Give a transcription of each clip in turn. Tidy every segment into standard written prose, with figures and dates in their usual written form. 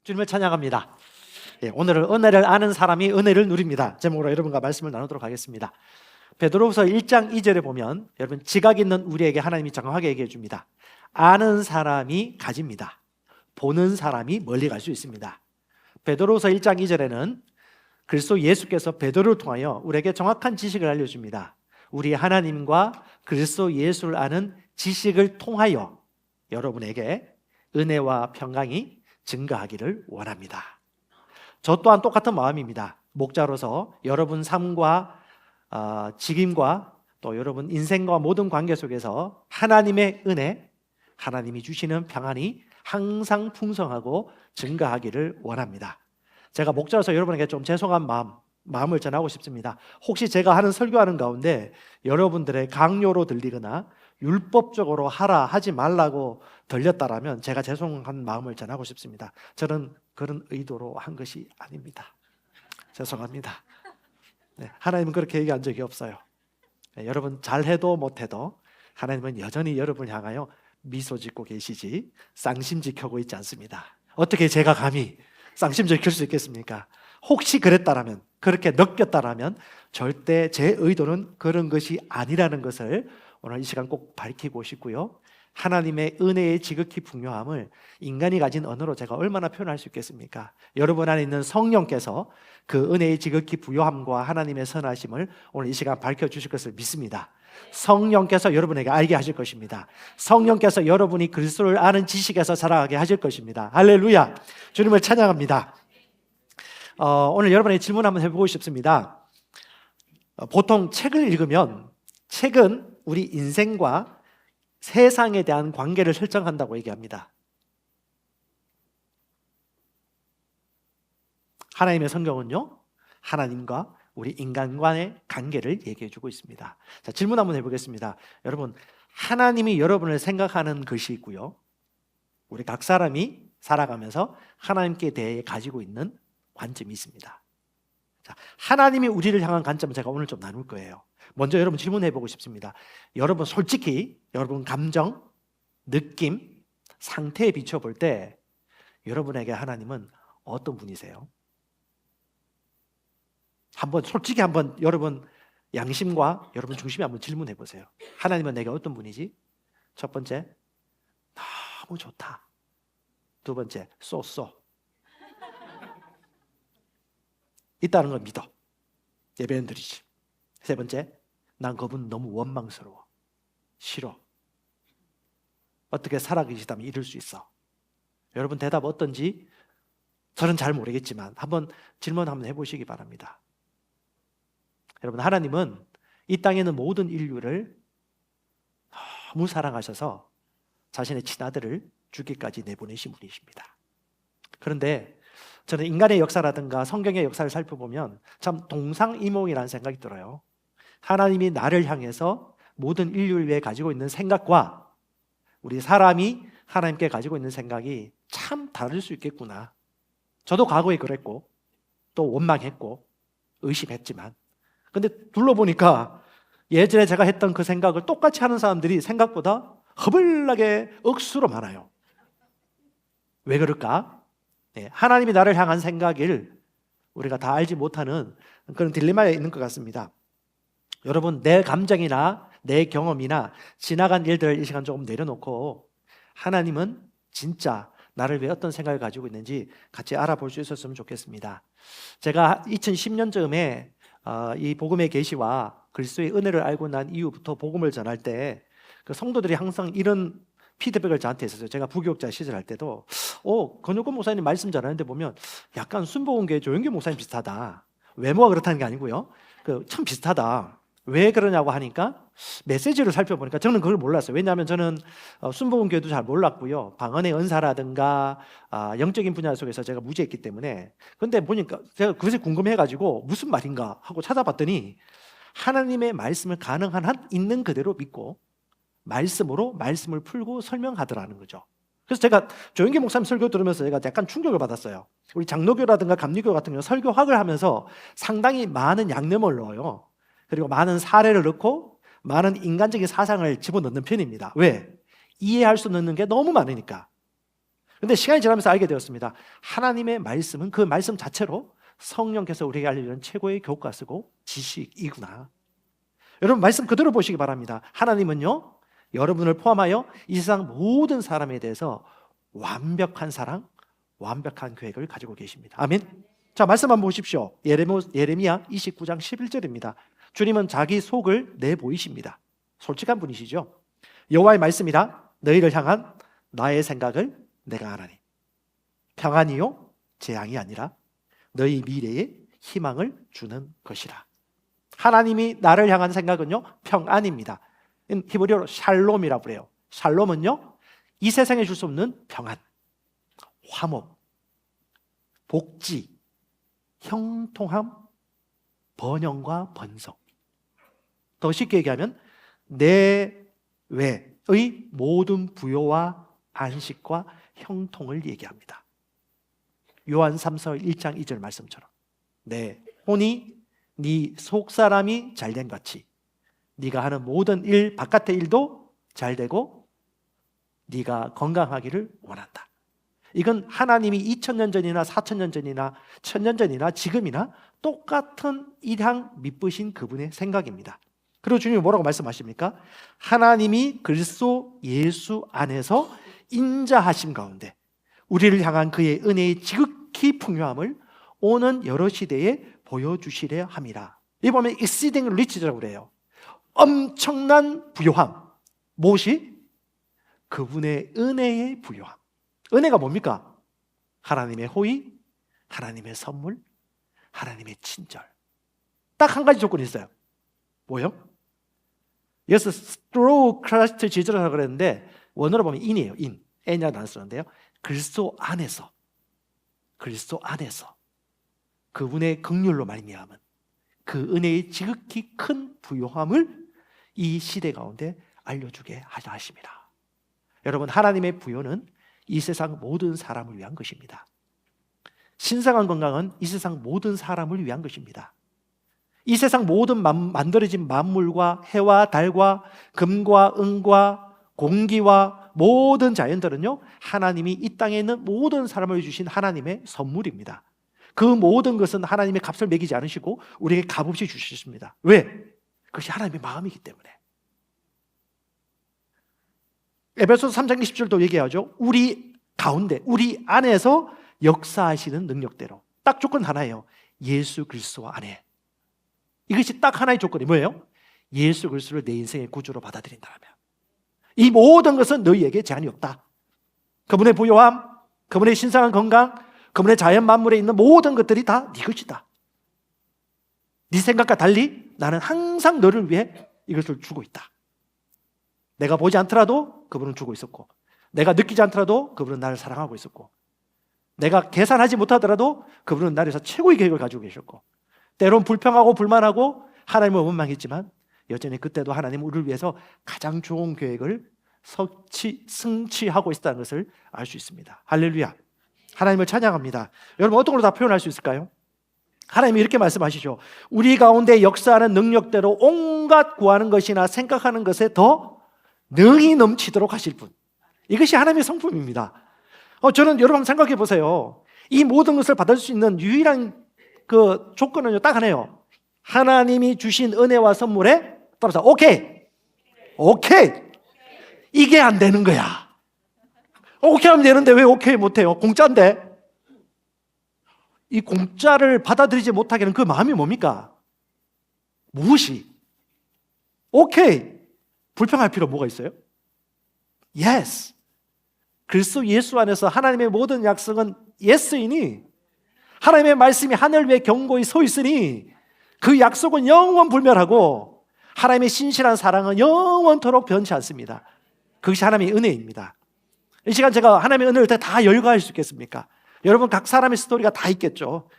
주님을 찬양합니다. 오늘은 은혜를 아는 사람이 은혜를 누립니다. 제목으로 여러분과 말씀을 나누도록 하겠습니다. 베드로후서 1장 2절에 보면 여러분 지각 있는 우리에게 하나님이 정확하게 얘기해 줍니다. 아는 사람이 가집니다. 보는 사람이 멀리 갈 수 있습니다. 베드로후서 1장 2절에는 그리스도 예수께서 베드로를 통하여 우리에게 정확한 지식을 알려줍니다. 우리 하나님과 그리스도 예수를 아는 지식을 통하여 여러분에게 은혜와 평강이 증가하기를 원합니다. 저 또한 똑같은 마음입니다. 목자로서 여러분 삶과 직임과 또 여러분 인생과 모든 관계 속에서 하나님의 은혜, 하나님이 주시는 평안이 항상 풍성하고 증가하기를 원합니다. 제가 목자로서 여러분에게 좀 죄송한 마음을 전하고 싶습니다. 혹시 제가 하는 설교하는 가운데 여러분들의 강요로 들리거나 율법적으로 하라 하지 말라고 들렸다라면 제가 죄송한 마음을 전하고 싶습니다. 저는 그런 의도로 한 것이 아닙니다. 죄송합니다. 하나님은 그렇게 얘기한 적이 없어요. 여러분 잘해도 못해도 하나님은 여전히 여러분을 향하여 미소 짓고 계시지 쌍심 지켜고 있지 않습니다. 어떻게 제가 감히 쌍심 지킬 수 있겠습니까? 혹시 그랬다라면, 그렇게 느꼈다라면 절대 제 의도는 그런 것이 아니라는 것을 오늘 이 시간 꼭 밝히고 싶고요. 하나님의 은혜의 지극히 풍요함을 인간이 가진 언어로 제가 얼마나 표현할 수 있겠습니까? 여러분 안에 있는 성령께서 그 은혜의 지극히 부요함과 하나님의 선하심을 오늘 이 시간 밝혀주실 것을 믿습니다. 성령께서 여러분에게 알게 하실 것입니다. 성령께서 여러분이 그리스도를 아는 지식에서 자라게 하실 것입니다. 할렐루야! 주님을 찬양합니다. 오늘 여러분에게 질문 한번 해보고 싶습니다. 보통 책을 읽으면 책은 우리 인생과 세상에 대한 관계를 설정한다고 얘기합니다. 하나님의 성경은요, 하나님과 우리 인간 간의 관계를 얘기해주고 있습니다. 자, 질문 한번 해보겠습니다. 여러분, 하나님이 여러분을 생각하는 것이 있고요, 우리 각 사람이 살아가면서 하나님께 대해 가지고 있는 관점이 있습니다. 자, 하나님이 우리를 향한 관점을 제가 오늘 좀 나눌 거예요. 먼저 여러분 질문해보고 싶습니다. 여러분 솔직히 여러분 감정, 느낌, 상태에 비춰볼 때 여러분에게 하나님은 어떤 분이세요? 솔직히 여러분 양심과 여러분 중심에 한번 질문해보세요. 하나님은 내게 어떤 분이지? 첫 번째, 너무 좋다. 두 번째, 쏘 있다는 걸 믿어. 예배는 드리지. 세 번째, 난 그분 너무 원망스러워. 싫어. 어떻게 살아계시다면 이럴 수 있어. 여러분 대답 어떤지 저는 잘 모르겠지만 질문 한번 해보시기 바랍니다. 여러분 하나님은 이 땅에 있는 모든 인류를 너무 사랑하셔서 자신의 친아들을 죽기까지 내보내신 분이십니다. 그런데 저는 인간의 역사라든가 성경의 역사를 살펴보면 참 동상이몽이라는 생각이 들어요. 하나님이 나를 향해서 모든 인류를 위해 가지고 있는 생각과 우리 사람이 하나님께 가지고 있는 생각이 참 다를 수 있겠구나. 저도 과거에 그랬고 또 원망했고 의심했지만, 근데 둘러보니까 예전에 제가 했던 그 생각을 똑같이 하는 사람들이 생각보다 허블나게 억수로 많아요. 왜 그럴까? 하나님이 나를 향한 생각을 우리가 다 알지 못하는 그런 딜레마에 있는 것 같습니다. 여러분 내 감정이나 내 경험이나 지나간 일들을 이 시간 조금 내려놓고 하나님은 진짜 나를 위해 어떤 생각을 가지고 있는지 같이 알아볼 수 있었으면 좋겠습니다. 제가 2010년쯤에 이 복음의 계시와 그리스도의 은혜를 알고 난 이후부터 복음을 전할 때 그 성도들이 항상 이런 피드백을 저한테 했었어요. 제가 부교육자 시절할 때도 권혁권 목사님 말씀 잘하는데 보면 약간 순복음교회 조영규 목사님 비슷하다. 외모가 그렇다는 게 아니고요, 참 비슷하다. 왜 그러냐고 하니까 메시지를 살펴보니까 저는 그걸 몰랐어요. 왜냐하면 저는 순복음교회도 잘 몰랐고요, 방언의 은사라든가 영적인 분야 속에서 제가 무지했기 때문에. 그런데 보니까 제가 그것이 궁금해가지고 무슨 말인가 하고 찾아봤더니 하나님의 말씀을 가능한 한 있는 그대로 믿고 말씀으로 말씀을 풀고 설명하더라는 거죠. 그래서 제가 조영기 목사님 설교 들으면서 제가 약간 충격을 받았어요. 우리 장로교라든가 감리교 같은 경우 설교학을 하면서 상당히 많은 양념을 넣어요. 그리고 많은 사례를 넣고 많은 인간적인 사상을 집어넣는 편입니다. 왜? 이해할 수 없는 게 너무 많으니까. 근데 시간이 지나면서 알게 되었습니다. 하나님의 말씀은 그 말씀 자체로 성령께서 우리에게 알려주는 최고의 교과서고 지식이구나. 여러분 말씀 그대로 보시기 바랍니다. 하나님은요, 여러분을 포함하여 이 세상 모든 사람에 대해서 완벽한 사랑, 완벽한 계획을 가지고 계십니다. 아멘. 자, 말씀 한번 보십시오. 예레미야 29장 11절입니다. 주님은 자기 속을 내보이십니다. 솔직한 분이시죠. 여호와의 말씀이라 너희를 향한 나의 생각을 내가 아나니 평안이요 재앙이 아니라 너희 미래에 희망을 주는 것이라. 하나님이 나를 향한 생각은요, 평안입니다. 히브리어로 샬롬이라고 그래요. 샬롬은요, 이 세상에 줄 수 없는 평안, 화목, 복지, 형통함, 번영과 번성. 더 쉽게 얘기하면 내외의 모든 부요와 안식과 형통을 얘기합니다. 요한 3서 1장 2절 말씀처럼 내 혼이 네 속사람이 잘된 같이 네가 하는 모든 일, 바깥의 일도 잘되고 네가 건강하기를 원한다. 이건 하나님이 2000년 전이나 4000년 전이나 1000년 전이나 지금이나 똑같은 일향 미쁘신 그분의 생각입니다. 그리고 주님이 뭐라고 말씀하십니까? 하나님이 그리스도 예수 안에서 인자하심 가운데 우리를 향한 그의 은혜의 지극히 풍요함을 오는 여러 시대에 보여주시려 함이라. 이 보면 exceeding rich라고 그래요. 엄청난 부요함. 무엇이? 그분의 은혜의 부요함. 은혜가 뭡니까? 하나님의 호의, 하나님의 선물, 하나님의 친절. 딱 한 가지 조건이 있어요. 뭐요? 여기서 through Christ Jesus라고 그랬는데 원어로 보면 in이에요. in. n이라는 단어 쓰는데요. 그리스도 안에서 그분의 긍휼로 말미암은 그 은혜의 지극히 큰 부요함을 이 시대 가운데 알려주게 하려 하십니다. 여러분, 하나님의 부요는 이 세상 모든 사람을 위한 것입니다. 신성한 건강은 이 세상 모든 사람을 위한 것입니다. 이 세상 모든 만들어진 만물과 해와 달과 금과 은과 공기와 모든 자연들은요, 하나님이 이 땅에 있는 모든 사람을 주신 하나님의 선물입니다. 그 모든 것은 하나님의 값을 매기지 않으시고 우리에게 값없이 주셨습니다. 왜? 그것이 하나님의 마음이기 때문에. 에베소서 3장 20절도 얘기하죠. 우리 가운데, 우리 안에서 역사하시는 능력대로. 딱 조건 하나예요. 예수 그리스도 안에. 이것이 딱 하나의 조건이 뭐예요? 예수 그리스도를 내 인생의 구주로 받아들인다면 이 모든 것은 너희에게 제한이 없다. 그분의 부요함, 그분의 신성한 건강, 그분의 자연 만물에 있는 모든 것들이 다 네 것이다. 네 생각과 달리 나는 항상 너를 위해 이것을 주고 있다. 내가 보지 않더라도 그분은 주고 있었고, 내가 느끼지 않더라도 그분은 나를 사랑하고 있었고, 내가 계산하지 못하더라도 그분은 나를 위해서 최고의 계획을 가지고 계셨고, 때론 불평하고 불만하고 하나님을 원망했지만 여전히 그때도 하나님은 우리를 위해서 가장 좋은 계획을 성취하고 있다는 것을 알 수 있습니다. 할렐루야. 하나님을 찬양합니다. 여러분, 어떤 걸로 다 표현할 수 있을까요? 하나님이 이렇게 말씀하시죠. 우리 가운데 역사하는 능력대로 온갖 구하는 것이나 생각하는 것에 더 능히 넘치도록 하실 분. 이것이 하나님의 성품입니다. 저는 여러분 생각해 보세요. 이 모든 것을 받을 수 있는 유일한 그 조건은요, 딱 하나예요. 하나님이 주신 은혜와 선물에 따라서 오케이. 이게 안 되는 거야. 오케이 하면 되는데 왜 오케이 못해요? 공짜인데. 이 공짜를 받아들이지 못하게는 그 마음이 뭡니까? 무엇이? 오케이. 불평할 필요 뭐가 있어요? Yes. 그리스도 예수 안에서 하나님의 모든 약속은 Yes이니, 하나님의 말씀이 하늘 위에 견고히 서 있으니 그 약속은 영원 불멸하고 하나님의 신실한 사랑은 영원토록 변치 않습니다. 그것이 하나님의 은혜입니다. 이 시간 제가 하나님의 은혜를 다 열거할 수 있겠습니까? 여러분, 각 사람의 스토리가 다 있겠죠.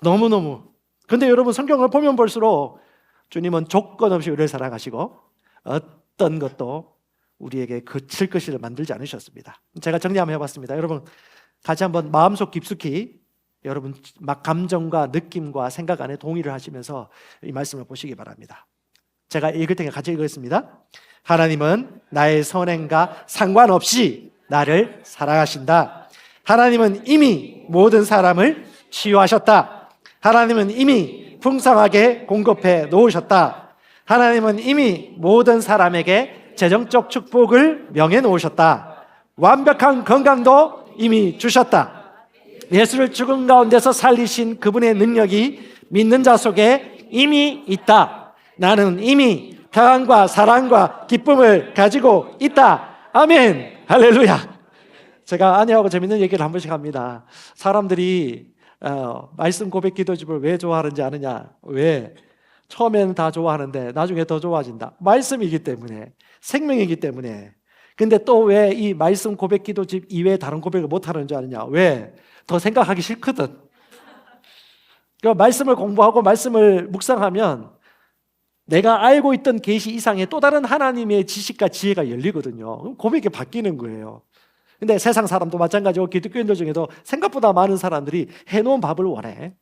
너무너무. 근데 여러분, 성경을 보면 볼수록 주님은 조건 없이 우리를 사랑하시고 어떤 것도 우리에게 거칠 것을 만들지 않으셨습니다. 제가 정리 한번 해봤습니다. 여러분, 같이 한번 마음속 깊숙이 여러분 막 감정과 느낌과 생각 안에 동의를 하시면서 이 말씀을 보시기 바랍니다. 제가 읽을 테니까 같이 읽겠습니다. 하나님은 나의 선행과 상관없이 나를 사랑하신다. 하나님은 이미 모든 사람을 치유하셨다. 하나님은 이미 풍성하게 공급해 놓으셨다. 하나님은 이미 모든 사람에게 재정적 축복을 명해 놓으셨다. 완벽한 건강도 이미 주셨다. 예수를 죽음 가운데서 살리신 그분의 능력이 믿는 자 속에 이미 있다. 나는 이미 평안과 사랑과 기쁨을 가지고 있다. 아멘. 할렐루야. 제가 아내하고 재밌는 얘기를 한 번씩 합니다. 사람들이 말씀 고백 기도집을 왜 좋아하는지 아느냐? 왜? 처음에는 다 좋아하는데 나중에 더 좋아진다. 말씀이기 때문에, 생명이기 때문에. 근데 또 왜 이 말씀 고백 기도집 이외에 다른 고백을 못 하는 줄 아느냐? 왜? 더 생각하기 싫거든. 그러니까 말씀을 공부하고 말씀을 묵상하면 내가 알고 있던 계시 이상의 또 다른 하나님의 지식과 지혜가 열리거든요. 그럼 고백이 바뀌는 거예요. 근데 세상 사람도 마찬가지고 기독교인들 중에도 생각보다 많은 사람들이 해놓은 밥을 원해.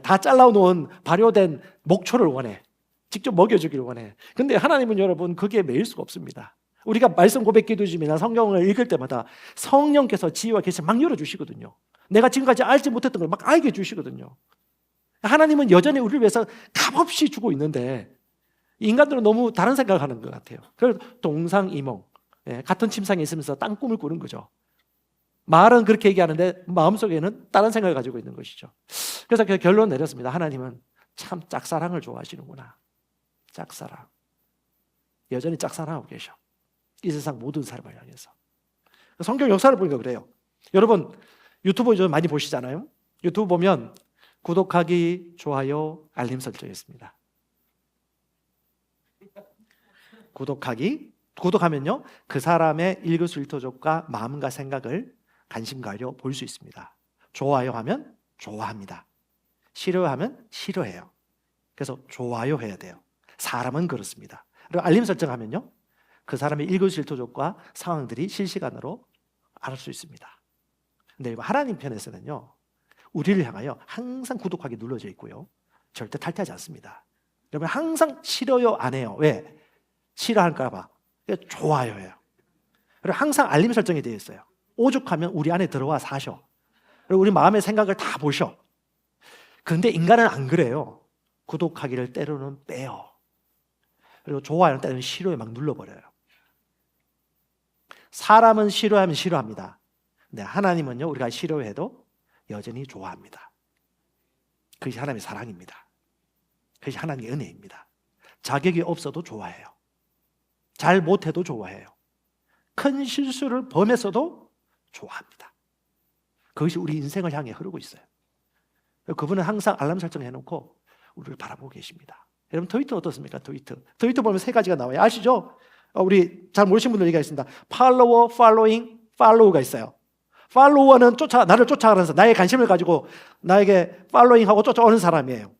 다 잘라놓은 발효된 목초를 원해. 직접 먹여주기를 원해. 근데 하나님은 여러분 그게 매일 수가 없습니다. 우리가 말씀 고백 기도집이나 성경을 읽을 때마다 성령께서 지혜와 계시를 막 열어주시거든요. 내가 지금까지 알지 못했던 걸 막 알게 해주시거든요. 하나님은 여전히 우리를 위해서 값없이 주고 있는데 인간들은 너무 다른 생각을 하는 것 같아요. 그래서 동상이몽, 같은 침상에 있으면서 딴 꿈을 꾸는 거죠. 말은 그렇게 얘기하는데 마음속에는 다른 생각을 가지고 있는 것이죠. 그래서 그 결론 내렸습니다. 하나님은 참 짝사랑을 좋아하시는구나. 짝사랑. 여전히 짝사랑하고 계셔. 이 세상 모든 사람을 향해서. 성경 역사를 보니까 그래요. 여러분 유튜브 좀 많이 보시잖아요. 유튜브 보면 구독하기, 좋아요, 알림 설정이 있습니다. 구독하면요 그 사람의 일거수일투족과 마음과 생각을 관심 가려 볼 수 있습니다. 좋아요 하면 좋아합니다. 싫어하면 싫어해요. 그래서 좋아요 해야 돼요. 사람은 그렇습니다. 그리고 알림 설정하면요 그 사람의 일거수일투족과 상황들이 실시간으로 알 수 있습니다. 근데 하나님 편에서는요 우리를 향하여 항상 구독하기 눌러져 있고요 절대 탈퇴하지 않습니다. 여러분 항상 싫어요 안 해요. 왜? 싫어할까 봐. 좋아요예요. 그리고 항상 알림 설정이 되어 있어요. 오죽하면 우리 안에 들어와 사셔. 그리고 우리 마음의 생각을 다 보셔. 그런데 인간은 안 그래요. 구독하기를 때로는 빼요. 그리고 좋아요는 때로는 싫어요 막 눌러버려요. 사람은 싫어하면 싫어합니다. 근데 하나님은요 우리가 싫어해도 여전히 좋아합니다. 그것이 하나님의 사랑입니다. 그것이 하나님의 은혜입니다. 자격이 없어도 좋아해요. 잘 못해도 좋아해요. 큰 실수를 범했어도 좋아합니다. 그것이 우리 인생을 향해 흐르고 있어요. 그분은 항상 알람 설정해놓고 우리를 바라보고 계십니다. 여러분 트위터 어떻습니까? 트위터 보면 세 가지가 나와요. 아시죠? 우리 잘 모르시는 분들 얘기하겠습니다. 팔로워, 팔로잉, 팔로우가 있어요. 팔로워는 나를 쫓아가면서 나의 관심을 가지고 나에게 팔로잉하고 쫓아오는 사람이에요.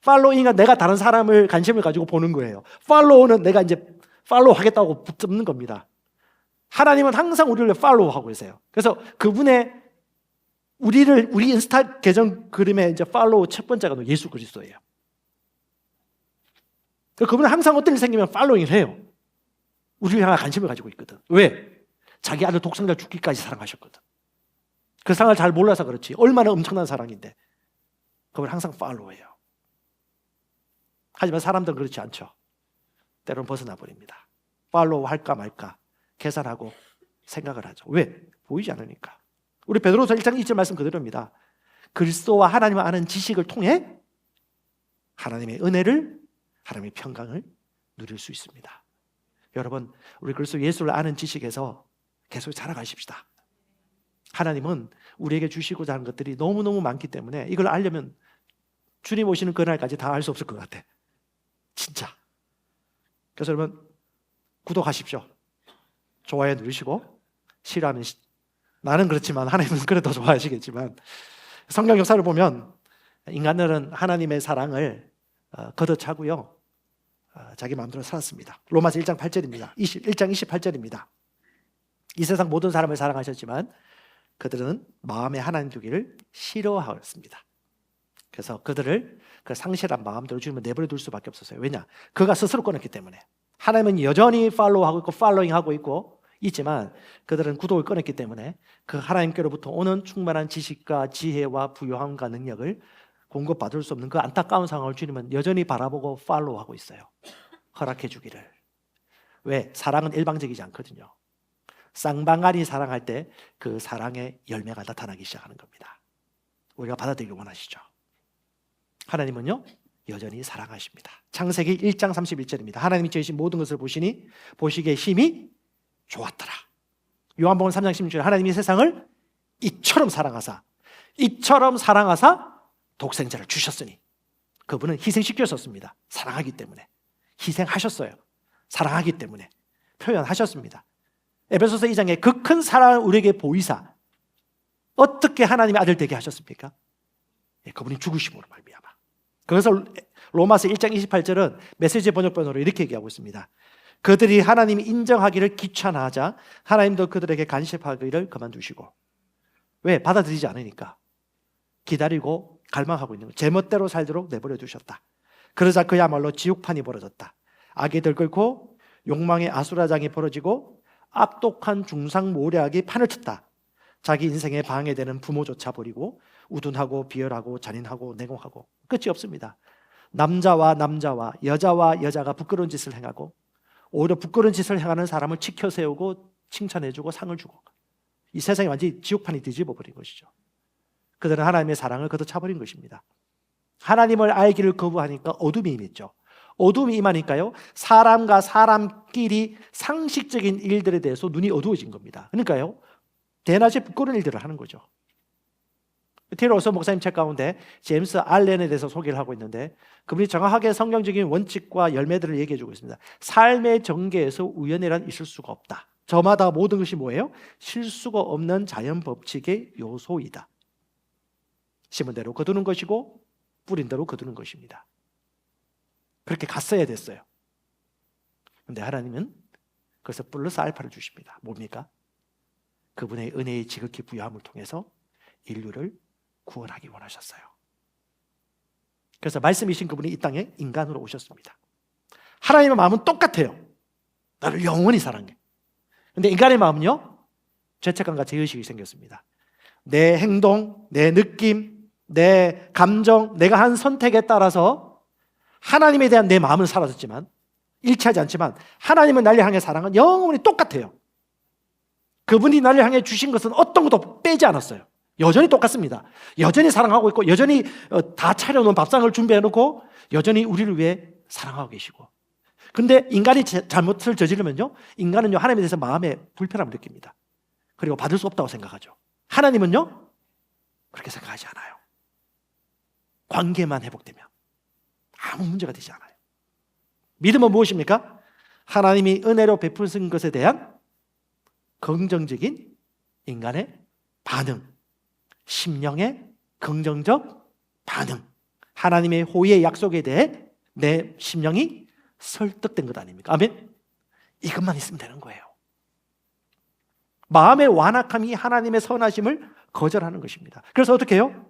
팔로잉은 내가 다른 사람을 관심을 가지고 보는 거예요. 팔로우는 내가 이제 팔로우 하겠다고 붙잡는 겁니다. 하나님은 항상 우리를 팔로우하고 계세요. 그래서 그분의 우리 인스타 계정 그림에 이제 팔로우 첫 번째가 예수 그리스도예요. 그분은 항상 어떤 일이 생기면 팔로잉을 해요. 우리를 향한 관심을 가지고 있거든. 왜? 자기 아들 독생자 죽기까지 사랑하셨거든. 그 사랑을 잘 몰라서 그렇지. 얼마나 엄청난 사랑인데. 그걸 항상 팔로우해요. 하지만 사람들은 그렇지 않죠. 때로는 벗어나 버립니다. 팔로우 할까 말까 계산하고 생각을 하죠. 왜? 보이지 않으니까. 우리 베드로서 1장 2절 말씀 그대로입니다. 그리스도와 하나님을 아는 지식을 통해 하나님의 은혜를, 하나님의 평강을 누릴 수 있습니다. 여러분, 우리 그리스도 예수를 아는 지식에서 계속 자라가십시다. 하나님은 우리에게 주시고자 하는 것들이 너무너무 많기 때문에 이걸 알려면 주님 오시는 그날까지 다 알 수 없을 것 같아. 진짜. 그래서 여러분 구독하십시오. 좋아요 누르시고, 싫어하면 나는 그렇지만 하나님은 그래도 좋아하시겠지만, 성경 역사를 보면 인간들은 하나님의 사랑을 걷어차고요 자기 마음대로 살았습니다. 로마서 1장 8절입니다. 1장 28절입니다. 이 세상 모든 사람을 사랑하셨지만 그들은 마음에 하나님 두기를 싫어하였습니다. 그래서 그들을 그 상실한 마음대로 주님은 내버려 둘 수밖에 없었어요. 왜냐? 그가 스스로 꺼냈기 때문에. 하나님은 여전히 팔로우하고 있고 팔로잉하고 있고 있지만 그들은 구독을 끊었기 때문에 그 하나님께로부터 오는 충만한 지식과 지혜와 부요함과 능력을 공급받을 수 없는 그 안타까운 상황을 주님은 여전히 바라보고 팔로우하고 있어요. 허락해 주기를. 왜? 사랑은 일방적이지 않거든요. 쌍방간이 사랑할 때 그 사랑의 열매가 나타나기 시작하는 겁니다. 우리가 받아들이기 원하시죠? 하나님은요 여전히 사랑하십니다. 창세기 1장 31절입니다. 하나님이 지으신 모든 것을 보시니 보시기에 심히 좋았더라. 요한복음 3장 16절 하나님이 세상을 이처럼 사랑하사 독생자를 주셨으니 그분은 희생시켰었습니다. 사랑하기 때문에 희생하셨어요. 사랑하기 때문에 표현하셨습니다. 에베소서 2장에 그 큰 사랑을 우리에게 보이사 어떻게 하나님의 아들 되게 하셨습니까? 그분이 죽으심으로 말미암아. 그래서 로마서 1장 28절은 메시지 번역본으로 이렇게 얘기하고 있습니다. 그들이 하나님이 인정하기를 귀찮아하자 하나님도 그들에게 간섭하기를 그만두시고. 왜? 받아들이지 않으니까. 기다리고 갈망하고 있는 거예요. 제멋대로 살도록 내버려 두셨다. 그러자 그야말로 지옥판이 벌어졌다. 악이 들끓고 욕망의 아수라장이 벌어지고 악독한 중상모략이 판을 쳤다. 자기 인생에 방해되는 부모조차 버리고 우둔하고 비열하고 잔인하고 냉혹하고 끝이 없습니다. 남자와 여자와 여자가 부끄러운 짓을 행하고 오히려 부끄러운 짓을 행하는 사람을 지켜세우고 칭찬해주고 상을 주고 이 세상이 완전히 지옥판이 뒤집어버린 것이죠. 그들은 하나님의 사랑을 걷어차버린 것입니다. 하나님을 알기를 거부하니까 어둠이 임했죠. 어둠이 임하니까요 사람과 사람끼리 상식적인 일들에 대해서 눈이 어두워진 겁니다. 그러니까요 대낮에 부끄러운 일들을 하는 거죠. 티로서 목사님 책 가운데 제임스 알렌에 대해서 소개를 하고 있는데 그분이 정확하게 성경적인 원칙과 열매들을 얘기해 주고 있습니다. 삶의 전개에서 우연이란 있을 수가 없다. 저마다 모든 것이 뭐예요? 실수가 없는 자연 법칙의 요소이다. 심은 대로 거두는 것이고 뿌린 대로 거두는 것입니다. 그렇게 갔어야 됐어요. 그런데 하나님은 그래서 플러스 알파를 주십니다. 뭡니까? 그분의 은혜의 지극히 부여함을 통해서 인류를 구원하기 원하셨어요. 그래서 말씀이신 그분이 이 땅에 인간으로 오셨습니다. 하나님의 마음은 똑같아요. 나를 영원히 사랑해. 그런데 인간의 마음은요 죄책감과 죄의식이 생겼습니다. 내 행동, 내 느낌, 내 감정, 내가 한 선택에 따라서 하나님에 대한 내 마음은 사라졌지만 일치하지 않지만 하나님은 나를 향해 사랑은 영원히 똑같아요. 그분이 나를 향해 주신 것은 어떤 것도 빼지 않았어요. 여전히 똑같습니다. 여전히 사랑하고 있고 여전히 다 차려놓은 밥상을 준비해놓고 여전히 우리를 위해 사랑하고 계시고. 근데 인간이 잘못을 저지르면요 인간은요 하나님에 대해서 마음에 불편함을 느낍니다. 그리고 받을 수 없다고 생각하죠. 하나님은요 그렇게 생각하지 않아요. 관계만 회복되면 아무 문제가 되지 않아요. 믿음은 무엇입니까? 하나님이 은혜로 베푸신 것에 대한 긍정적인 인간의 반응, 심령의 긍정적 반응, 하나님의 호의의 약속에 대해 내 심령이 설득된 것 아닙니까? 아멘? 이것만 있으면 되는 거예요. 마음의 완악함이 하나님의 선하심을 거절하는 것입니다. 그래서 어떻게 해요?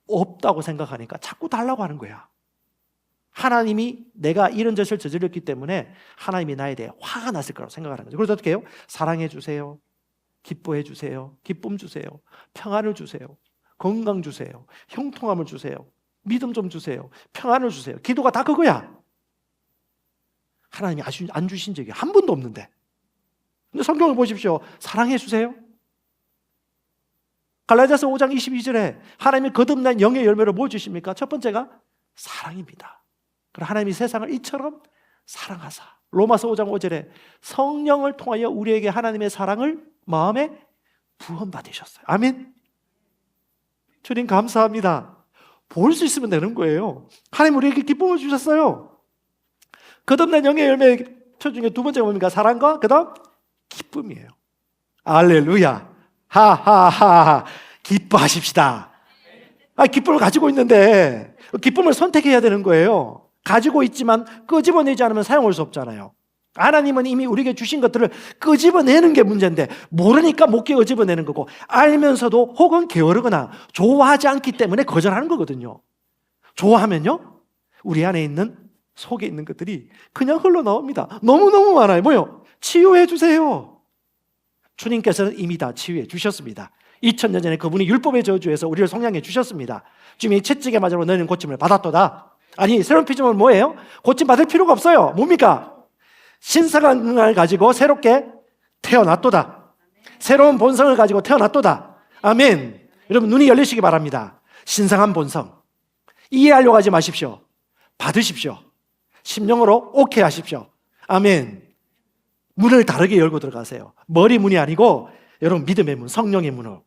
없다고 생각하니까 자꾸 달라고 하는 거야. 하나님이 내가 이런 짓을 저질렀기 때문에 하나님이 나에 대해 화가 났을 거라고 생각하는 거죠. 그래서 어떻게 해요? 사랑해 주세요. 기뻐해 주세요. 기쁨 주세요. 평안을 주세요. 건강 주세요. 형통함을 주세요. 믿음 좀 주세요. 평안을 주세요. 기도가 다 그거야. 하나님이 안 주신 적이 한 번도 없는데. 근데 성경을 보십시오. 사랑해 주세요. 갈라디아서 5장 22절에 하나님이 거듭난 영의 열매로 뭘 주십니까? 첫 번째가 사랑입니다. 그리고 하나님이 세상을 이처럼 사랑하사. 로마서 5장 5절에 성령을 통하여 우리에게 하나님의 사랑을 마음에 부恩받으셨어요. 아멘. 주님 감사합니다. 볼 수 있으면 되는 거예요. 하나님 우리에게 기쁨을 주셨어요. 거듭난 영의 열매 표 중에 두 번째가 뭡니까? 사랑과 그 다음 기쁨이에요. 할렐루야. 하하하. 기뻐하십시다. 기쁨을 가지고 있는데 기쁨을 선택해야 되는 거예요. 가지고 있지만 끄집어내지 않으면 사용할 수 없잖아요. 하나님은 이미 우리에게 주신 것들을 끄집어내는 게 문제인데 모르니까 못 끄집어내는 거고 알면서도 혹은 게으르거나 좋아하지 않기 때문에 거절하는 거거든요. 좋아하면요 우리 안에 있는 속에 있는 것들이 그냥 흘러나옵니다. 너무너무 많아요. 뭐요? 치유해 주세요. 주님께서는 이미 다 치유해 주셨습니다. 2000년 전에 그분이 율법의 저주에서 우리를 속량해 주셨습니다. 주님이 채찍에 맞으러 너희는 고침을 받았도다. 아니, 새로운 피조물은 뭐예요? 고침 받을 필요가 없어요. 뭡니까? 신성을 가지고 새롭게 태어났도다. 새로운 본성을 가지고 태어났도다. 아멘. 여러분, 눈이 열리시기 바랍니다. 신성한 본성 이해하려고 하지 마십시오. 받으십시오. 심령으로 오케이 하십시오. 아멘. 문을 다르게 열고 들어가세요. 머리 문이 아니고 여러분, 믿음의 문, 성령의 문으로,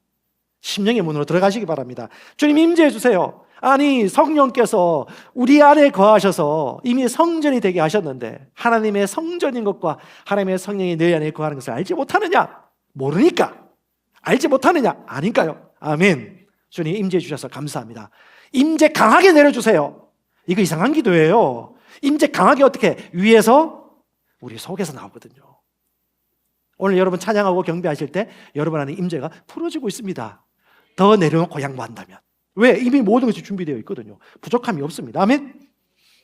심령의 문으로 들어가시기 바랍니다. 주님 임재해 주세요. 아니, 성령께서 우리 안에 거하셔서 이미 성전이 되게 하셨는데 하나님의 성전인 것과 하나님의 성령이 너희 안에 거하는 것을 알지 못하느냐? 모르니까. 알지 못하느냐? 아닌가요? 아멘. 주님 임재해 주셔서 감사합니다. 임재 강하게 내려주세요. 이거 이상한 기도예요. 임재 강하게 어떻게? 위에서 우리 속에서 나오거든요. 오늘 여러분 찬양하고 경배하실 때 여러분 안에 임재가 풀어지고 있습니다. 더 내려놓고 양보한다면. 왜? 이미 모든 것이 준비되어 있거든요. 부족함이 없습니다. 아멘.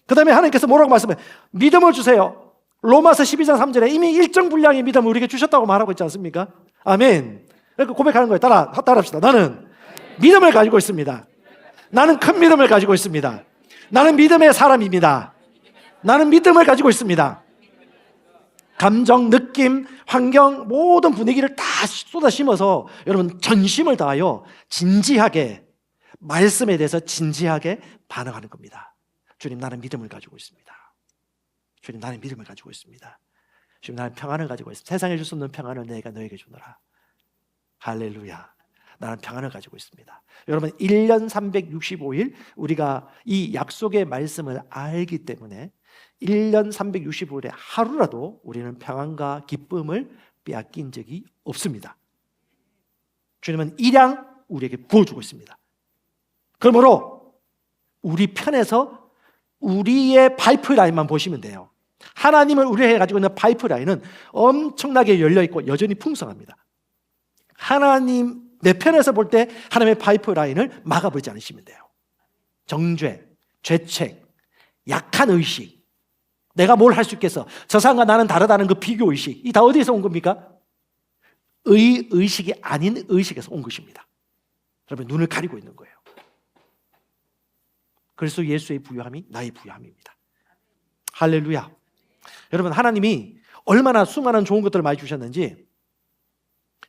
그 다음에 하나님께서 뭐라고 말씀해? 믿음을 주세요. 로마서 12장 3절에 이미 일정 분량의 믿음을 우리에게 주셨다고 말하고 있지 않습니까? 아멘. 그러니까 고백하는 거예요. 따라합시다. 나는 믿음을 가지고 있습니다. 나는 큰 믿음을 가지고 있습니다. 나는 믿음의 사람입니다. 나는 믿음을 가지고 있습니다. 감정, 느낌, 환경, 모든 분위기를 다 쏟아 심어서 여러분 전심을 다하여 진지하게 말씀에 대해서 진지하게 반응하는 겁니다. 주님, 나는 믿음을 가지고 있습니다. 주님, 나는 믿음을 가지고 있습니다. 주님, 나는 평안을 가지고 있습니다. 세상에 줄 수 없는 평안을 내가 너에게 주노라. 할렐루야. 나는 평안을 가지고 있습니다. 여러분, 1년 365일 우리가 이 약속의 말씀을 알기 때문에 1년 365일에 하루라도 우리는 평안과 기쁨을 빼앗긴 적이 없습니다. 주님은 일양 우리에게 부어주고 있습니다. 그러므로 우리 편에서 우리의 파이프라인만 보시면 돼요. 하나님을 우리에게 가지고 있는 파이프라인은 엄청나게 열려있고 여전히 풍성합니다. 하나님 내 편에서 볼 때 하나님의 파이프라인을 막아버리지 않으시면 돼요. 정죄, 죄책, 약한 의식, 내가 뭘 할 수 있겠어, 저 사람과 나는 다르다는 그 비교의식, 이 다 어디에서 온 겁니까? 의식이 아닌 의식에서 온 것입니다. 여러분, 눈을 가리고 있는 거예요. 그래서 예수의 부유함이 나의 부유함입니다. 할렐루야. 여러분, 하나님이 얼마나 수많은 좋은 것들을 많이 주셨는지,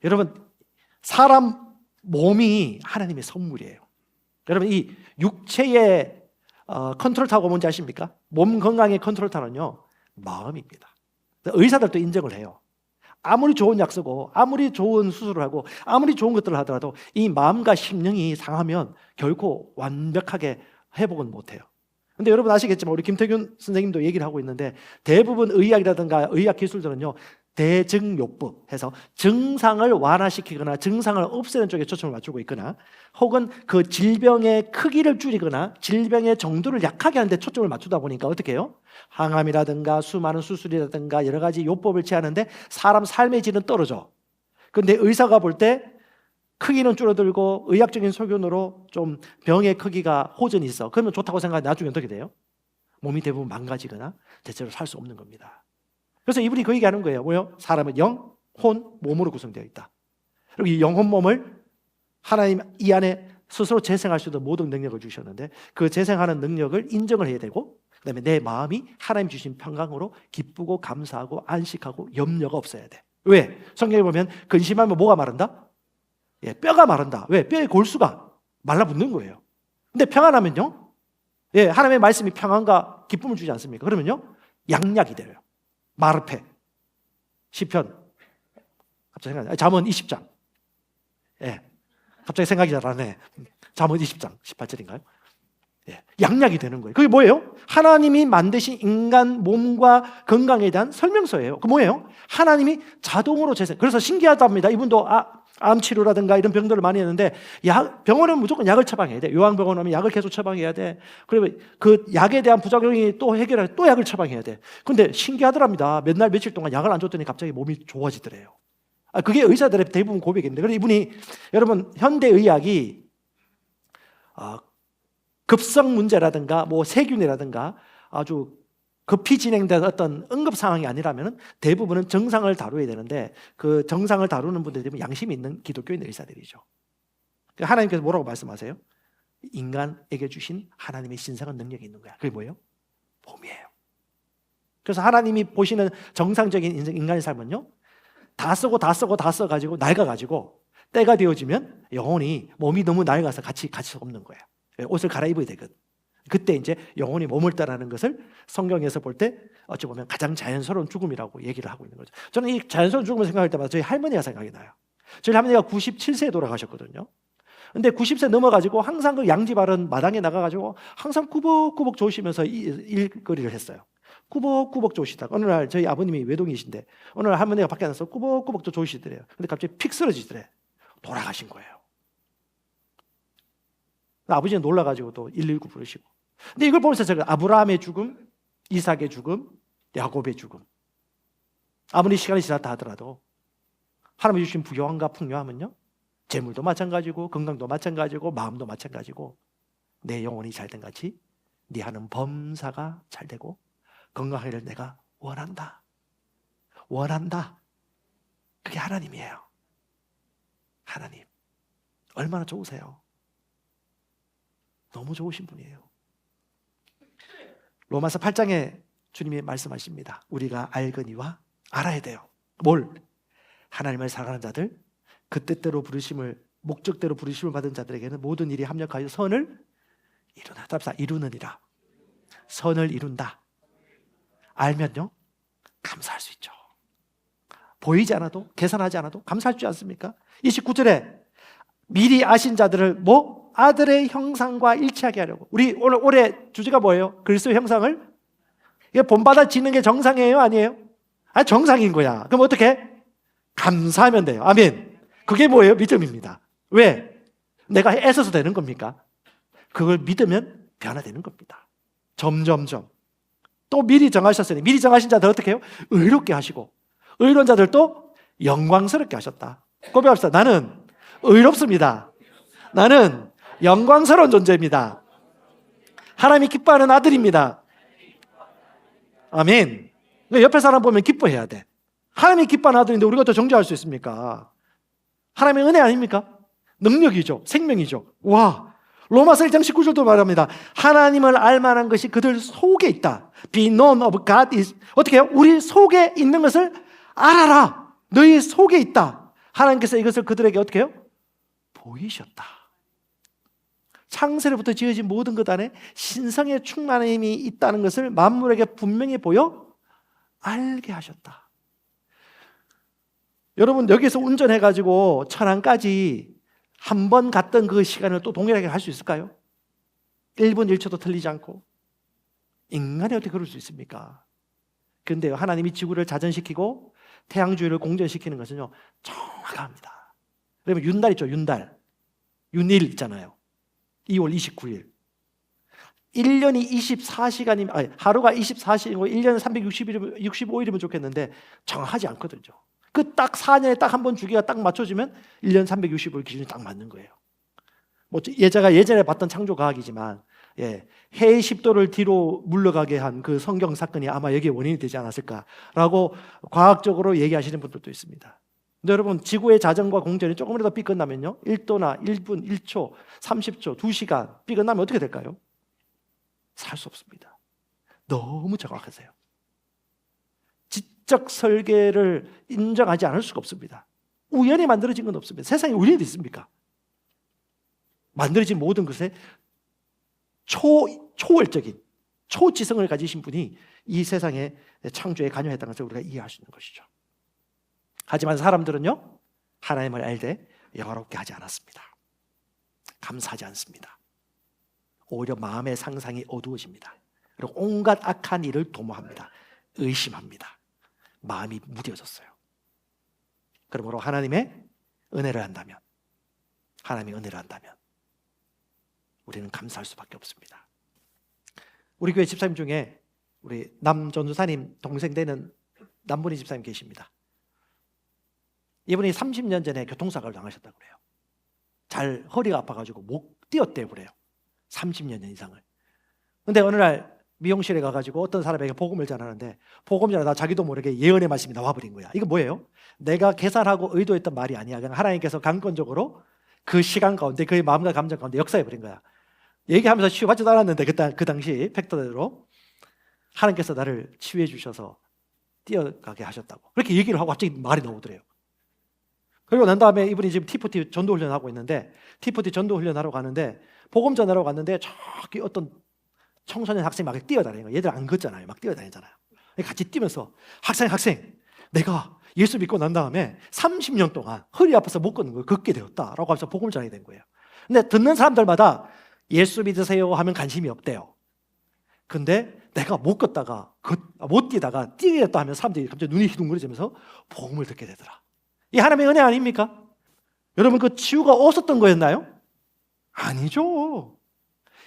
여러분, 사람 몸이 하나님의 선물이에요. 여러분, 이 육체의 컨트롤 타워가 뭔지 아십니까? 몸 건강의 컨트롤 타워는요, 마음입니다. 의사들도 인정을 해요. 아무리 좋은 약 쓰고 아무리 좋은 수술을 하고 아무리 좋은 것들을 하더라도 이 마음과 심령이 상하면 결코 완벽하게 회복은 못해요. 근데 여러분 아시겠지만 우리 김태균 선생님도 얘기를 하고 있는데, 대부분 의학이라든가 의학 기술들은요, 대증요법 해서 증상을 완화시키거나 증상을 없애는 쪽에 초점을 맞추고 있거나, 혹은 그 질병의 크기를 줄이거나 질병의 정도를 약하게 하는 데 초점을 맞추다 보니까 어떻게 해요? 항암이라든가 수많은 수술이라든가 여러 가지 요법을 취하는데 사람 삶의 질은 떨어져. 그런데 의사가 볼 때 크기는 줄어들고 의학적인 소견으로 좀 병의 크기가 호전이 있어. 그러면 좋다고 생각하는데 나중에 어떻게 돼요? 몸이 대부분 망가지거나 대체로 살 수 없는 겁니다. 그래서 이분이 그 얘기하는 거예요. 뭐요? 사람은 영, 혼, 몸으로 구성되어 있다. 그리고 이 영혼 몸을 하나님 이 안에 스스로 재생할 수 있는 모든 능력을 주셨는데, 그 재생하는 능력을 인정을 해야 되고, 그 다음에 내 마음이 하나님 주신 평강으로 기쁘고 감사하고 안식하고 염려가 없어야 돼. 왜? 성경에 보면 근심하면 뭐가 마른다? 예, 뼈가 마른다. 왜? 뼈의 골수가 말라붙는 거예요. 근데 평안하면요, 예, 하나님의 말씀이 평안과 기쁨을 주지 않습니까? 그러면요, 양약이 돼요. 마르페, 시편, 갑자기 생각나. 잠언 20장. 예, 갑자기 생각이 잘 안 나네. 잠언 20장 18절인가요? 예, 양약이 되는 거예요. 그게 뭐예요? 하나님이 만드신 인간 몸과 건강에 대한 설명서예요. 그 뭐예요? 하나님이 자동으로 재생. 그래서 신기하답니다. 이분도 암 치료라든가 이런 병들을 많이 했는데, 병원은 무조건 약을 처방해야 돼. 요양병원 오면 약을 계속 처방해야 돼. 그리고 그 약에 대한 부작용이 또 해결할 또 약을 처방해야 돼. 근데 신기하더랍니다. 몇 날 며칠 동안 약을 안 줬더니 갑자기 몸이 좋아지더래요. 그게 의사들의 대부분 고백인데, 그래서 이분이, 여러분, 현대의학이 급성 문제라든가 뭐 세균이라든가 아주 급히 진행된 어떤 응급 상황이 아니라면 대부분은 정상을 다루어야 되는데 그 정상을 다루는 분들이 양심이 있는 기독교인 의사들이죠. 하나님께서 뭐라고 말씀하세요? 인간에게 주신 하나님의 신성한 능력이 있는 거야. 그게 뭐예요? 봄이에요. 그래서 하나님이 보시는 정상적인 인간의 삶은요, 다 써가지고 낡아가지고 때가 되어지면 영혼이 몸이 너무 낡아서 같이 갈 수 없는 거예요. 옷을 갈아입어야 되거든. 그때 이제 영혼이 몸을 떠나는 것을 성경에서 볼 때 어찌 보면 가장 자연스러운 죽음이라고 얘기를 하고 있는 거죠. 저는 이 자연스러운 죽음을 생각할 때마다 저희 할머니가 생각이 나요. 저희 할머니가 97세에 돌아가셨거든요. 근데 90세 넘어가지고 항상 그 양지바른 마당에 나가가지고 항상 꾸벅꾸벅 조시면서 일거리를 했어요. 꾸벅꾸벅 조시다가 어느 날 저희 아버님이 외동이신데 어느 날 할머니가 밖에 나서 꾸벅꾸벅 조시더래요. 근데 갑자기 픽 쓰러지더래. 돌아가신 거예요. 아버지는 놀라가지고 또 119 부르시고. 근데 이걸 보면서 제가 아브라함의 죽음, 이삭의 죽음, 야곱의 죽음, 아무리 시간이 지났다 하더라도 하나님이 주신 부요함과 풍요함은요, 재물도 마찬가지고 건강도 마찬가지고 마음도 마찬가지고 내 영혼이 잘된 같이 네 하는 범사가 잘되고 건강하기를 내가 원한다. 그게 하나님이에요. 하나님 얼마나 좋으세요? 너무 좋으신 분이에요. 로마서 8장에 주님이 말씀하십니다. 우리가 알거니와 알아야 돼요. 뭘? 하나님을 사랑하는 자들, 그 뜻대로 부르심을, 목적대로 부르심을 받은 자들에게는 모든 일이 합력하여 선을 이루나. 답사 이루느니라. 선을 이룬다. 알면요, 감사할 수 있죠. 보이지 않아도, 계산하지 않아도 감사할 줄 않습니까? 29절에 미리 아신 자들을 아들의 형상과 일치하게 하려고. 우리 오늘 올해 주제가 뭐예요? 그리스도의 형상을? 이게 본받아 지는 게 정상이에요? 아니에요? 정상인 거야. 그럼 어떻게? 감사하면 돼요. 아멘. 그게 뭐예요? 믿음입니다. 왜? 내가 애써서 되는 겁니까? 그걸 믿으면 변화되는 겁니다. 점점점. 또 미리 정하셨으니 미리 정하신 자들 어떻게 해요? 의롭게 하시고 의로운 자들도 영광스럽게 하셨다. 고백합시다. 나는 의롭습니다. 나는 영광스러운 존재입니다. 하나님이 기뻐하는 아들입니다. 아멘. 옆에 사람 보면 기뻐해야 돼. 하나님이 기뻐하는 아들인데 우리가 더 정죄할 수 있습니까? 하나님의 은혜 아닙니까? 능력이죠. 생명이죠. 와, 로마서 1장 19절도 말합니다. 하나님을 알만한 것이 그들 속에 있다. Be known of God is, 어떻게 해요? 우리 속에 있는 것을 알아라. 너희 속에 있다. 하나님께서 이것을 그들에게 어떻게 해요? 보이셨다. 창세로부터 지어진 모든 것 안에 신성의 충만함이 있다는 것을 만물에게 분명히 보여 알게 하셨다. 여러분, 여기서 운전해가지고 천안까지 한 번 갔던 그 시간을 또 동일하게 할 수 있을까요? 1분 1초도 틀리지 않고. 인간이 어떻게 그럴 수 있습니까? 그런데 하나님이 지구를 자전시키고 태양주위를 공전시키는 것은요, 정확합니다. 그러면 윤달 있죠, 윤달. 윤일 있잖아요. 2월 29일. 1년이 24시간이면, 하루가 24시간이고 1년은 365일이면 좋겠는데 정하지 않거든요. 그 딱 4년에 딱 한 번 주기가 딱 맞춰지면 1년 365일 기준이 딱 맞는 거예요. 제가 예전에 봤던 창조과학이지만, 해의 10도를 뒤로 물러가게 한 그 성경 사건이 아마 여기에 원인이 되지 않았을까라고 과학적으로 얘기하시는 분들도 있습니다. 근데 여러분, 지구의 자전과 공전이 조금이라도 삐끗나면요, 1도나 1분, 1초, 30초, 2시간 삐끗나면 어떻게 될까요? 살 수 없습니다. 너무 정확하세요. 지적 설계를 인정하지 않을 수가 없습니다. 우연히 만들어진 건 없습니다. 세상에 우연이 있습니까? 만들어진 모든 것에 초월적인 초지성을 가지신 분이 이 세상의 창조에 관여했다는 것을 우리가 이해할 수 있는 것이죠. 하지만 사람들은요, 하나님을 알되 영화롭게 하지 않았습니다. 감사하지 않습니다. 오히려 마음의 상상이 어두워집니다. 그리고 온갖 악한 일을 도모합니다. 의심합니다. 마음이 무뎌졌어요. 그러므로 하나님의 은혜를 한다면, 우리는 감사할 수밖에 없습니다. 우리 교회 집사님 중에 우리 남 전도사님 동생 되는 남분희 집사님 계십니다. 이분이 30년 전에 교통사고를 당하셨다고 그래요. 허리가 아파가지고 못 뛰었대요 그래요. 30년 이상을. 근데 어느 날 미용실에 가가지고 어떤 사람에게 복음을 전하는데 복음 전하다 자기도 모르게 예언의 말씀이 나와버린 거야. 이거 뭐예요? 내가 계산하고 의도했던 말이 아니야. 그냥 하나님께서 강권적으로 그 시간 가운데 그의 마음과 감정 가운데 역사해버린 거야. 얘기하면서 치유받지도 않았는데 그 당시 팩터대로 하나님께서 나를 치유해 주셔서 뛰어가게 하셨다고 그렇게 얘기를 하고 갑자기 말이 나오더래요. 그리고 난 다음에 이분이 지금 T40 전도 훈련하고 있는데 T40 전도 훈련하러 가는데 복음 전하러 갔는데 저기 어떤 청소년 학생이 막 뛰어다니는 거예요. 얘들 안 걷잖아요. 막 뛰어다니잖아요. 같이 뛰면서 학생 내가 예수 믿고 난 다음에 30년 동안 허리 아파서 못 걷는 걸 걷게 되었다라고 하면서 복음을 전하게 된 거예요. 근데 듣는 사람들마다 예수 믿으세요 하면 관심이 없대요. 근데 내가 못 걷다가 못 뛰다가 뛰겠다 하면 사람들이 갑자기 눈이 희둥그레지면서 복음을 듣게 되더라. 이 하나님의 은혜 아닙니까? 여러분 그 치유가 없었던 거였나요? 아니죠.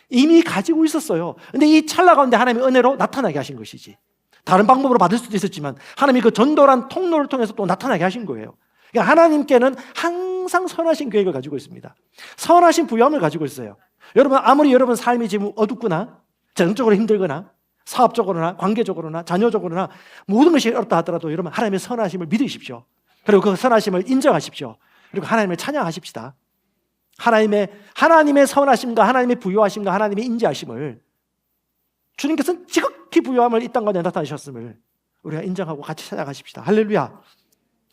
이미 가지고 있었어요. 근데 이 찰나 가운데 하나님의 은혜로 나타나게 하신 것이지. 다른 방법으로 받을 수도 있었지만 하나님이 그 전도란 통로를 통해서 또 나타나게 하신 거예요. 그러니까 하나님께는 항상 선하신 계획을 가지고 있습니다. 선하신 부여함을 가지고 있어요. 여러분 아무리 여러분 삶이 지금 어둡거나 정적으로 힘들거나 사업적으로나 관계적으로나 자녀적으로나 모든 것이 어렵다 하더라도 여러분 하나님의 선하심을 믿으십시오. 그리고 그 선하심을 인정하십시오. 그리고 하나님을 찬양하십시다. 하나님의 선하심과 하나님의 부요하심과 하나님의 인자하심을 주님께서는 지극히 부요함을 이 땅 가운데 나타내셨음을 우리가 인정하고 같이 찬양하십시다. 할렐루야.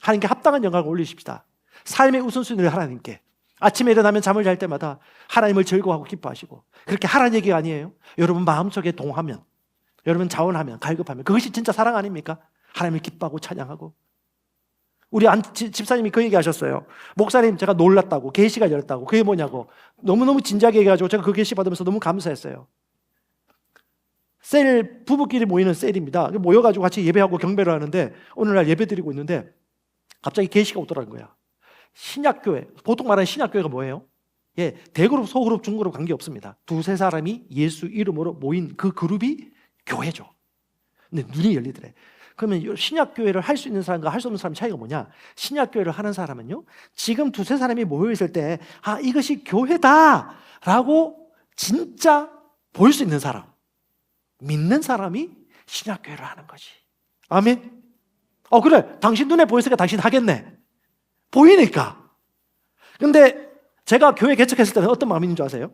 하나님께 합당한 영광을 올리십시다. 삶의 우선순위를 하나님께. 아침에 일어나면 잠을 잘 때마다 하나님을 즐거워하고 기뻐하시고 그렇게 하라는 얘기가 아니에요. 여러분 마음속에 동하면 여러분 자원하면 갈급하면 그것이 진짜 사랑 아닙니까? 하나님을 기뻐하고 찬양하고 우리 집사님이 그 얘기 하셨어요. 목사님 제가 놀랐다고 계시가 열렸다고 그게 뭐냐고 너무너무 진지하게 얘기해가지고 제가 그 계시 받으면서 너무 감사했어요. 부부끼리 모이는 셀입니다. 모여가지고 같이 예배하고 경배를 하는데 오늘날 예배 드리고 있는데 갑자기 계시가 오더라는 거야. 신약교회, 보통 말하는 신약교회가 뭐예요? 예, 대그룹, 소그룹, 중그룹 관계없습니다. 두세 사람이 예수 이름으로 모인 그 그룹이 교회죠. 근데 눈이 열리더래. 그러면 신약교회를 할 수 있는 사람과 할 수 없는 사람 차이가 뭐냐? 신약교회를 하는 사람은요, 지금 두세 사람이 모여있을 때, 아, 이것이 교회다! 라고 진짜 볼 수 있는 사람, 믿는 사람이 신약교회를 하는 거지. 아멘? 그래. 당신 눈에 보였으니까 당신 하겠네. 보이니까. 근데 제가 교회 개척했을 때는 어떤 마음인 줄 아세요?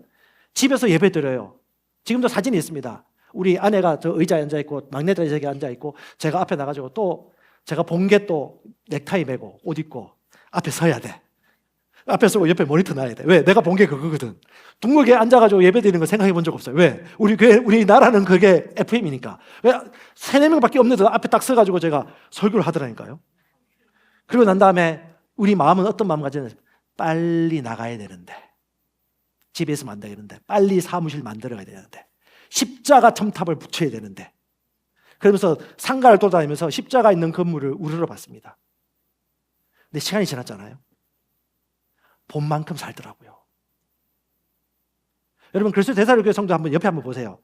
집에서 예배 드려요. 지금도 사진이 있습니다. 우리 아내가 저 의자에 앉아있고 막내딸이 저기 앉아있고 제가 앞에 나가지고 또 제가 본 게 또 넥타이 매고 옷 입고 앞에 서야 돼. 앞에 서고 옆에 모니터 놔야 돼. 왜? 내가 본 게 그거거든. 둥글게 앉아가지고 예배 드리는 거 생각해 본 적 없어요. 왜? 우리 나라는 그게 FM이니까. 왜? 3-4명밖에 없는데 앞에 딱 서가지고 제가 설교를 하더라니까요. 그리고 난 다음에 우리 마음은 어떤 마음 가지는지 빨리 나가야 되는데 집에 있으면 안 되는데 빨리 사무실 만들어 가야 되는데 십자가 첨탑을 붙여야 되는데 그러면서 상가를 돌아다니면서 십자가 있는 건물을 우르르 봤습니다. 근데 시간이 지났잖아요. 본 만큼 살더라고요. 여러분 그리스도 대사로교회 성도 한번 옆에 한번 보세요.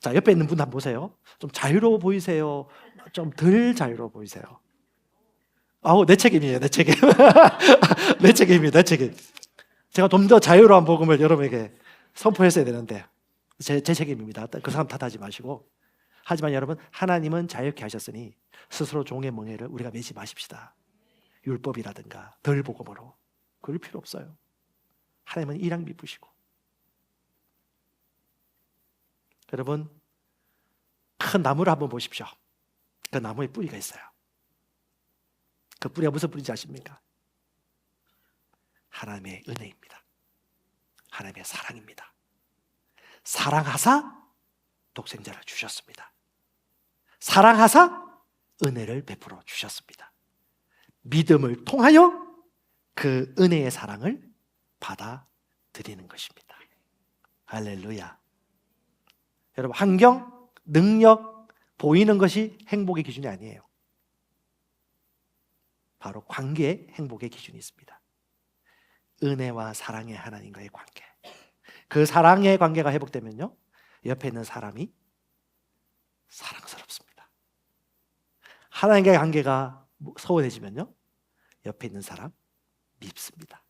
자, 옆에 있는 분 한번 보세요. 좀 자유로워 보이세요? 좀 덜 자유로워 보이세요? 내 책임이에요, 내 책임. 내 책임입니다, 내 책임. 제가 좀 더 자유로운 복음을 여러분에게 선포했어야 되는데 제 책임입니다. 그 사람 탓하지 마시고. 하지만 여러분 하나님은 자유케 하셨으니 스스로 종의 멍에를 우리가 매지 마십시다. 율법이라든가 덜 복음으로 그럴 필요 없어요. 하나님은 일양 미쁘시고. 여러분 큰 나무를 한번 보십시오. 그 나무에 뿌리가 있어요. 그 뿌리가 무슨 뿌리인지 아십니까? 하나님의 은혜입니다. 하나님의 사랑입니다. 사랑하사 독생자를 주셨습니다. 사랑하사 은혜를 베풀어 주셨습니다. 믿음을 통하여 그 은혜의 사랑을 받아들이는 것입니다. 할렐루야. 여러분 환경, 능력, 보이는 것이 행복의 기준이 아니에요. 바로 관계의 행복의 기준이 있습니다. 은혜와 사랑의 하나님과의 관계. 그 사랑의 관계가 회복되면요, 옆에 있는 사람이 사랑스럽습니다. 하나님과의 관계가 소원해지면요, 옆에 있는 사람 밉습니다.